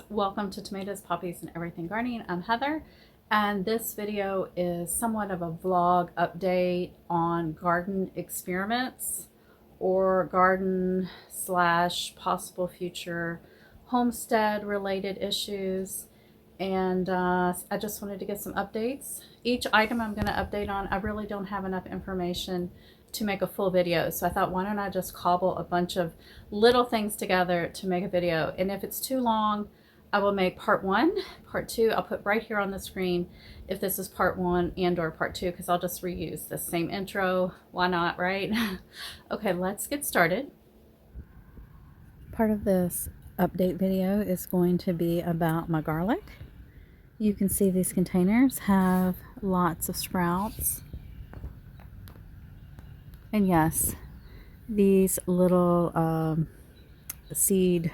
welcome to Tomatoes, Poppies, and Everything Gardening. I'm Heather, and this video is somewhat of a vlog update on garden experiments or garden slash possible future homestead related issues. And I just wanted to get some updates. Each item I'm going to update on, I really don't have enough information to make a full video, so I thought, why don't I just cobble a bunch of little things together to make a video. And if it's too long, I will make part one. Part two I'll put right here on the screen if this is part one and or part two, because I'll just reuse the same intro. Why not, right? Okay, let's get started. Part of this update video is going to be about my garlic. You can see these containers have lots of sprouts. And yes, these little seed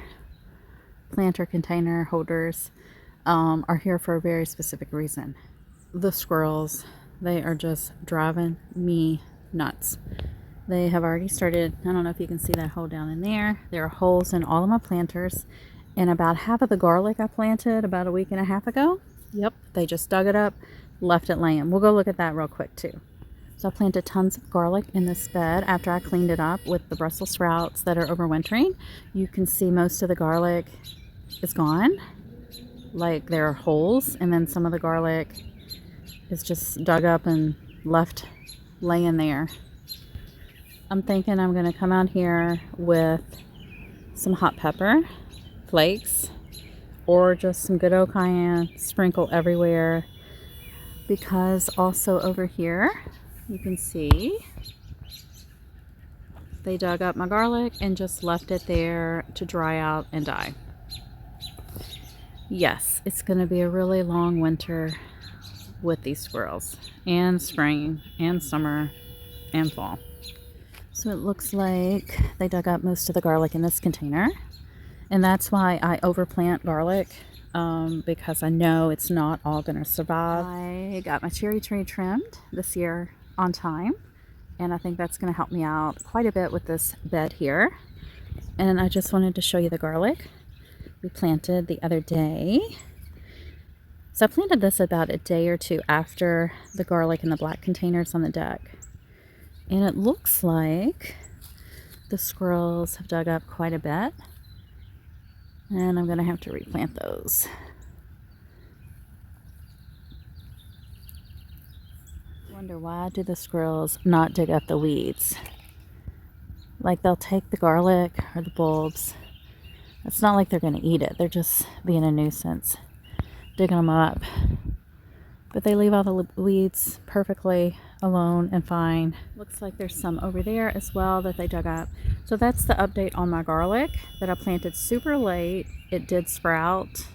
planter container holders are here for a very specific reason. The squirrels, they are just driving me nuts. They have already started. I don't know if you can see that hole down in there. There are holes in all of my planters. And about half of the garlic I planted about a week and a half ago, yep, they just dug it up, left it laying. We'll go look at that real quick too. So I planted tons of garlic in this bed after I cleaned it up with the Brussels sprouts that are overwintering. You can see most of the garlic is gone. Like, there are holes, and then some of the garlic is just dug up and left laying there. I'm thinking I'm going to come out here with some hot pepper flakes or just some good old cayenne, sprinkle everywhere, because also over here you can see they dug up my garlic and just left it there to dry out and die. Yes, it's going to be a really long winter with these squirrels, and spring and summer and fall. So it looks like they dug up most of the garlic in this container, and that's why I overplant garlic, because I know it's not all going to survive. I got my cherry tree trimmed this year on time, and I think that's going to help me out quite a bit with this bed here. And I just wanted to show you the garlic we planted the other day. So I planted this about a day or two after the garlic in the black containers on the deck, and it looks like the squirrels have dug up quite a bit, and I'm going to have to replant those. Wonder, why do the squirrels not dig up the weeds? Like, they'll take the garlic or the bulbs. It's not like they're going to eat it. They're just being a nuisance, digging them up. But they leave all the weeds perfectly alone and fine. Looks like there's some over there as well that they dug up. So that's the update on my garlic that I planted super late. It did sprout,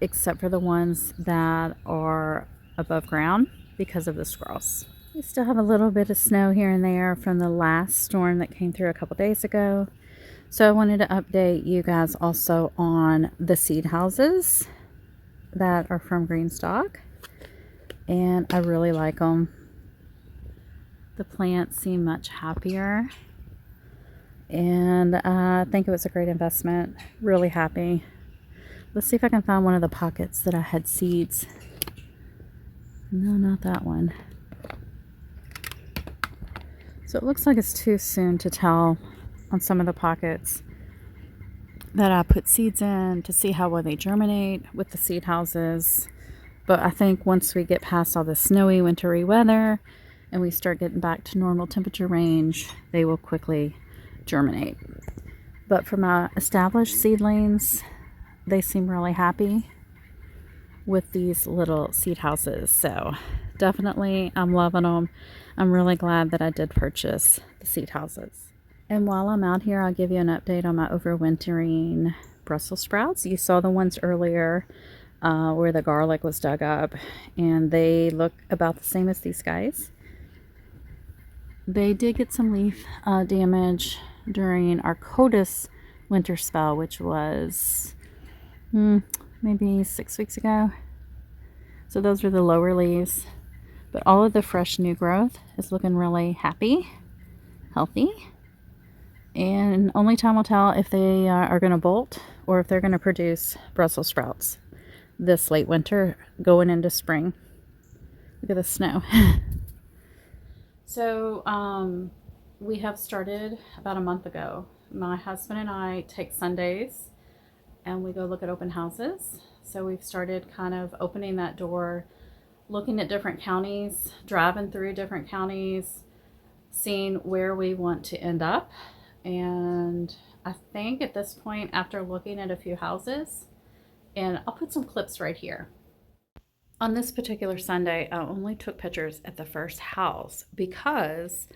except for the ones that are above ground because of the squirrels. We still have a little bit of snow here and there from the last storm that came through a couple days ago. So I wanted to update you guys also on the seed houses that are from Greenstalk, and I really like them. The plants seem much happier, and I think it was a great investment. Really happy. Let's see if I can find one of the pockets that I had seeds. No, not that one. So it looks like it's too soon to tell on some of the pockets that I put seeds in to see how well they germinate with the seed houses. But I think once we get past all the snowy, wintry weather and we start getting back to normal temperature range, they will quickly germinate. But for my established seedlings, they seem really happy with these little seed houses. So definitely, I'm loving them. I'm really glad that I did purchase the seed houses. And while I'm out here, I'll give you an update on my overwintering Brussels sprouts. You saw the ones earlier where the garlic was dug up, and they look about the same as these guys. They did get some leaf damage during our coldest winter spell, which was maybe 6 weeks ago. So those are the lower leaves, but all of the fresh new growth is looking really happy, healthy, and only time will tell if they are going to bolt or if they're going to produce Brussels sprouts this late winter going into spring. Look at the snow. So we have started about a month ago. My husband and I take Sundays and we go look at open houses. So we've started kind of opening that door, looking at different counties, driving through different counties, seeing where we want to end up. And I think at this point, after looking at a few houses, and I'll put some clips right here. On this particular Sunday, I only took pictures at the first house because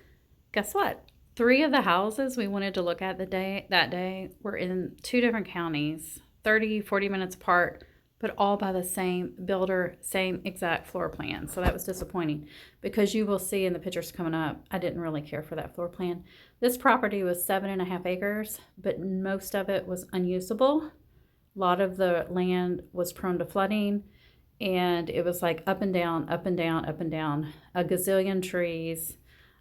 guess what? 3 of the houses we wanted to look at that day were in 2 different counties, 30, 40 minutes apart, but all by the same builder, same exact floor plan. So that was disappointing because you will see in the pictures coming up, I didn't really care for that floor plan. This property was 7.5 acres, but most of it was unusable. A lot of the land was prone to flooding, and it was like up and down, up and down, up and down, a gazillion trees.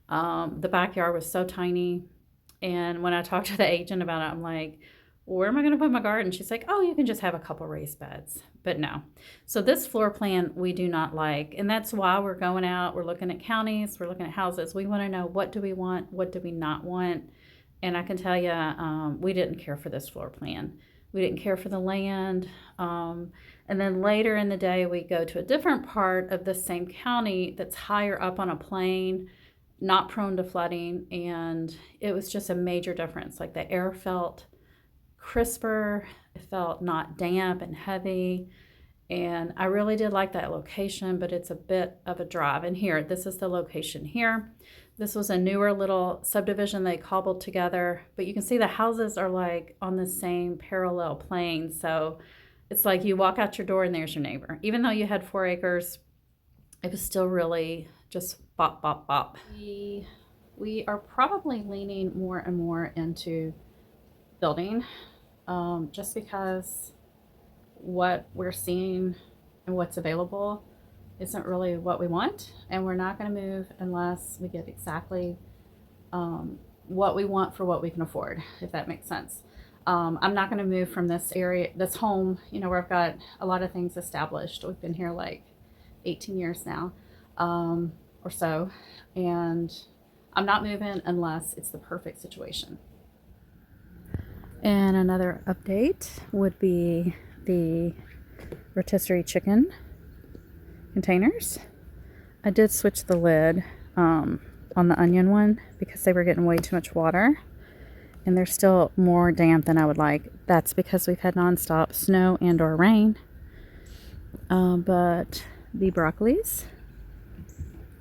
The backyard was so tiny. And when I talked to the agent about it, I'm like, where am I going to put my garden? She's like, oh, you can just have a couple raised beds. But no. So this floor plan we do not like. And that's why we're going out. We're looking at counties. We're looking at houses. We want to know, what do we want? What do we not want? And I can tell you, we didn't care for this floor plan. We didn't care for the land. And then later in the day, we go to a different part of the same county that's higher up on a plain, not prone to flooding. And it was just a major difference. Like the air felt crisper. It felt not damp and heavy. And I really did like that location, but it's a bit of a drive. And here, this is the location here. This was a newer little subdivision they cobbled together, but you can see the houses are like on the same parallel plane. So it's like you walk out your door and there's your neighbor. Even though you had 4 acres, it was still really just bop, bop, bop. We are probably leaning more and more into building, just because what we're seeing and what's available isn't really what we want, and we're not going to move unless we get exactly what we want for what we can afford, if that makes sense. I'm not going to move from this area, this home, where I've got a lot of things established. We've been here like 18 years now, or so, and I'm not moving unless it's the perfect situation. And another update would be the rotisserie chicken containers. I did switch the lid on the onion one because they were getting way too much water, and they're still more damp than I would like. That's because we've had nonstop snow and or rain. But the broccolis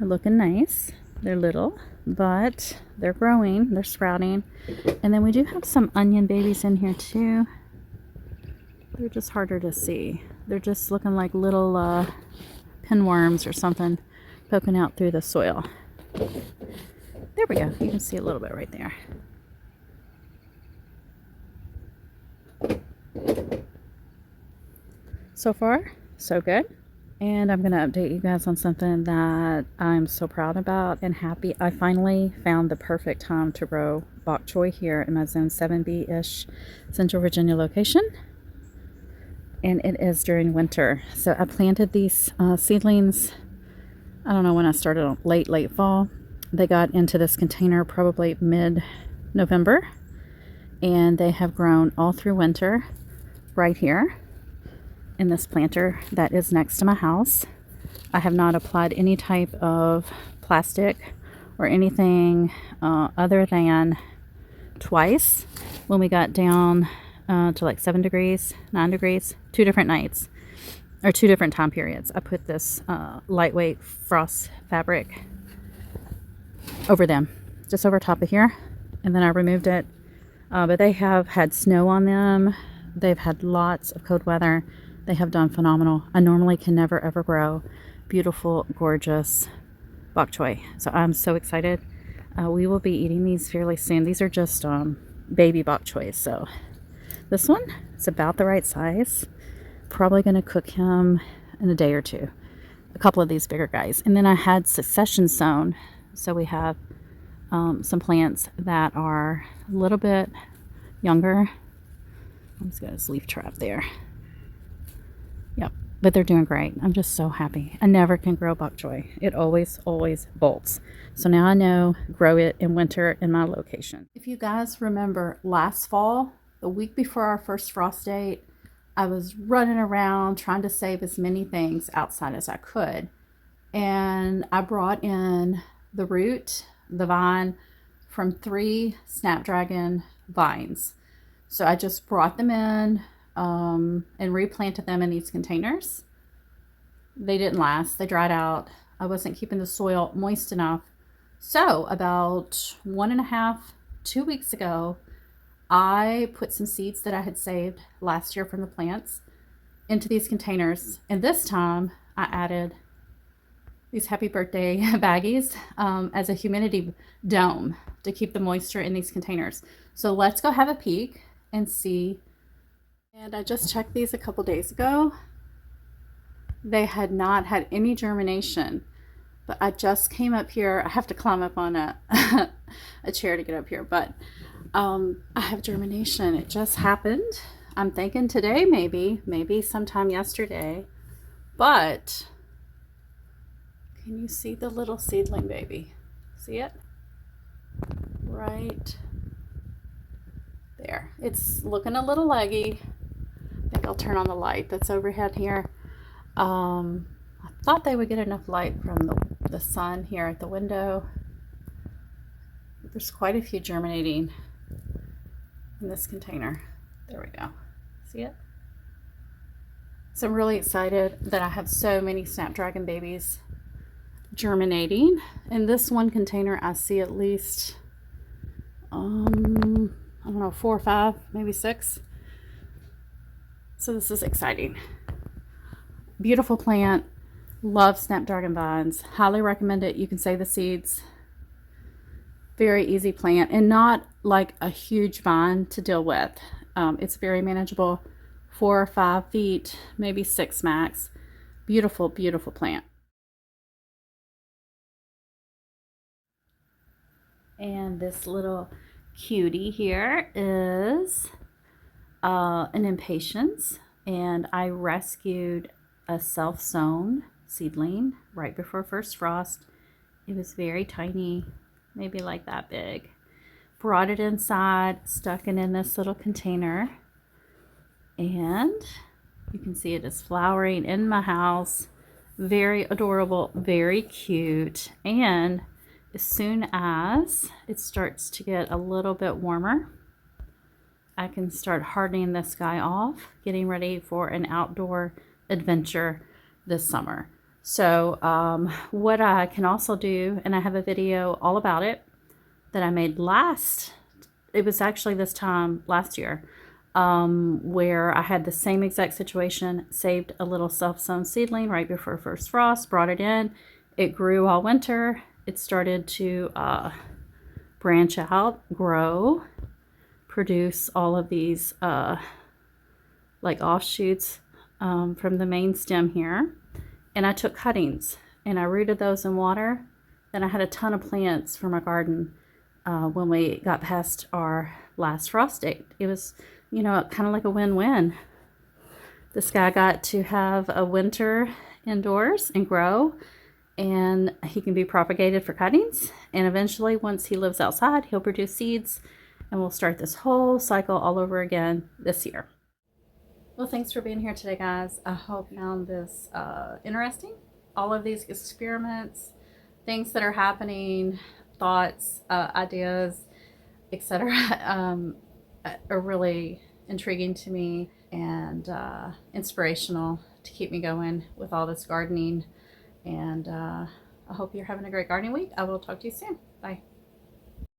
are looking nice. They're little, but they're growing, they're sprouting. And then we do have some onion babies in here too. They're just harder to see. They're just looking like little pinworms or something poking out through the soil. There we go. You can see a little bit right there. So far, so good. And I'm going to update you guys on something that I'm so proud about and happy. I finally found the perfect time to grow Bok Choy here in my Zone 7B-ish Central Virginia location. And it is during winter. So I planted these seedlings, I don't know when I started, late fall. They got into this container probably mid-November. And they have grown all through winter right here in this planter that is next to my house. I have not applied any type of plastic or anything other than twice when we got down to like 7 degrees, 9 degrees, 2 different nights or 2 different time periods. I put this lightweight frost fabric over them, just over top of here, and then I removed it. But they have had snow on them. They've had lots of cold weather. They have done phenomenal. I normally can never ever grow beautiful, gorgeous bok choy. So I'm so excited. We will be eating these fairly soon. These are just baby bok choy. So this one is about the right size. Probably going to cook him in a day or two. A couple of these bigger guys. And then I had succession sown. So we have some plants that are a little bit younger I'm just got his leaf trap there. Yep, but they're doing great. I'm just so happy. I never can grow bok choy. It always bolts. So now I know grow it in winter in my location. If you guys remember last fall, the week before our first frost date, I was running around trying to save as many things outside as I could. And I brought in the root, the vine, from 3 Snapdragon vines. So I just brought them in and replanted them in these containers. They didn't last. They dried out. I wasn't keeping the soil moist enough. So about 1.5, 2 weeks ago, I put some seeds that I had saved last year from the plants into these containers. And this time I added these happy birthday baggies as a humidity dome to keep the moisture in these containers. So let's go have a peek and see. And I just checked these a couple days ago. They had not had any germination, but I just came up here. I have to climb up on a chair to get up here, but I have germination. It just happened. I'm thinking today, maybe sometime yesterday, but can you see the little seedling baby? See it? Right there. It's looking a little leggy. I think I'll turn on the light that's overhead here. I thought they would get enough light from the sun here at the window. There's quite a few germinating in this container. There we go. See it? So I'm really excited that I have so many Snapdragon babies germinating. In this one container, I see at least, I don't know, 4 or 5, maybe 6. So this is exciting. Beautiful plant. Love Snapdragon vines. Highly recommend it. You can save the seeds. Very easy plant and not like a huge vine to deal with. It's very manageable. 4 or 5 feet, maybe 6 max. Beautiful, beautiful plant. And this little cutie here is an Impatiens, and I rescued a self-sown seedling right before first frost. It was very tiny, maybe like that big. Brought it inside, stuck it in this little container, and you can see it is flowering in my house. Very adorable, very cute. And as soon as it starts to get a little bit warmer, I can start hardening this guy off, getting ready for an outdoor adventure this summer. So what I can also do, and I have a video all about it that I made it was actually this time last year, where I had the same exact situation, saved a little self-sown seedling right before first frost, brought it in, it grew all winter, it started to branch out, grow, produce all of these like offshoots from the main stem here. And I took cuttings and I rooted those in water. Then I had a ton of plants for my garden when we got past our last frost date. It was, you know, kind of like a win-win. This guy got to have a winter indoors and grow, and he can be propagated for cuttings. And eventually, once he lives outside, he'll produce seeds, and we'll start this whole cycle all over again this year. Well, thanks for being here today, guys. I hope you found this interesting. All of these experiments, things that are happening, thoughts, ideas, etc., are really intriguing to me and inspirational to keep me going with all this gardening. And I hope you're having a great gardening week. I will talk to you soon. Bye.